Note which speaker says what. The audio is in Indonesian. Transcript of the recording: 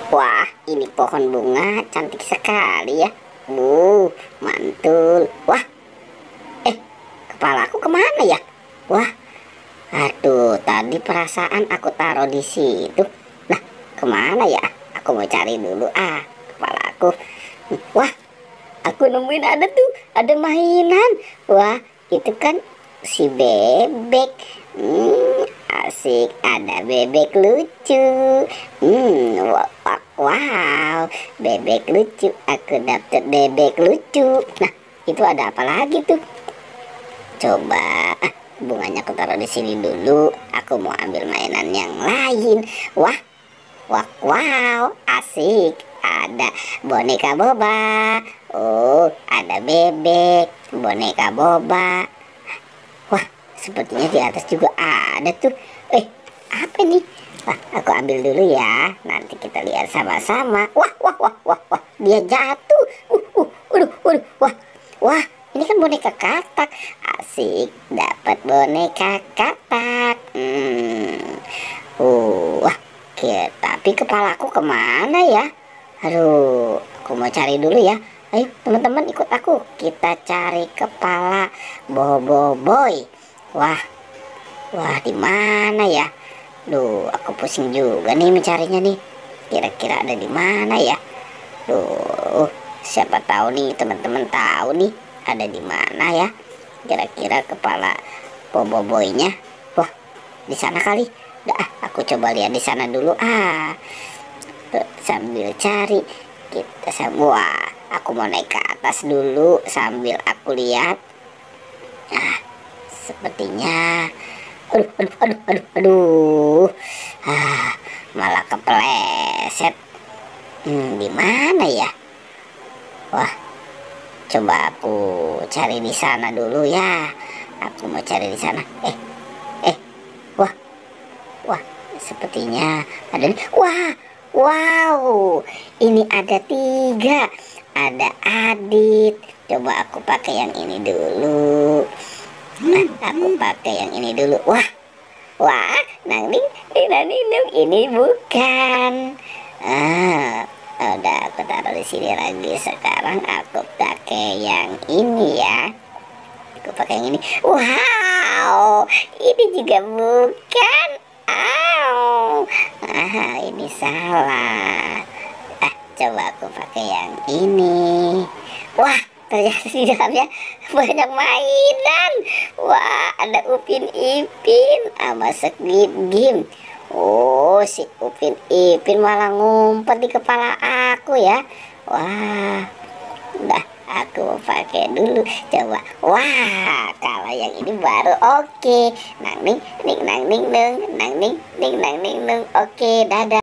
Speaker 1: Wah, ini pohon bunga cantik sekali ya. Mantul. Wah, kepalaku kemana ya? Wah, aduh, tadi perasaan aku taruh di situ. Nah, kemana ya? Aku mau cari dulu. Kepalaku. Wah, aku nemuin ada mainan. Wah, itu kan si bebek. Asik, ada bebek lucu. Wow, bebek lucu. Aku dapet bebek lucu. Nah, itu ada apa lagi tuh? Coba bunganya aku taruh di sini dulu. Aku mau ambil mainan yang lain. Wah, wow, asik. Ada boneka boba. Oh, ada bebek, boneka boba. Wah, sepertinya di atas juga ada tuh. Apa nih? Wah, aku ambil dulu ya. Nanti kita lihat sama-sama. Wah, dia jatuh. Wah, ini kan boneka katak. Asik, dapat boneka katak. Tapi kepalaku kemana ya? Aduh, aku mau cari dulu ya. Ayo teman-teman, ikut aku. Kita cari kepala Boboiboy. Wah, di mana ya? Duh, aku pusing juga nih mencarinya nih. Kira-kira ada di mana ya? Duh, siapa tahu nih teman-teman tahu nih ada di mana ya? Kira-kira kepala Boboiboynya. Wah, di sana kali. Aku coba lihat di sana dulu. Sambil cari aku mau naik ke atas dulu sambil aku lihat. Sepertinya aduh, malah kepleset. Di mana ya? Wah, coba aku cari di sana dulu ya. Aku mau cari di sana. Wah, sepertinya ada. Wow, ini ada 3. Ada Adit. Coba aku pakai yang ini dulu. Aku pakai yang ini dulu. Wah, nangning, ini bukan. Udah aku taruh di sini lagi. Sekarang aku pakai yang ini ya. Aku pakai yang ini. Wow, ini juga bukan. Ini salah. Coba aku pakai yang ini. Wah, ternyata di dalamnya banyak mainan. Wah, ada Upin Ipin sama Squid Game. Oh, si Upin Ipin malah ngumpet di kepala aku ya. Wah, udah aku mau pakai dulu. Coba. Wah, kalau yang ini baru oke. Nang ning, nang ning nung. Oke, dadah.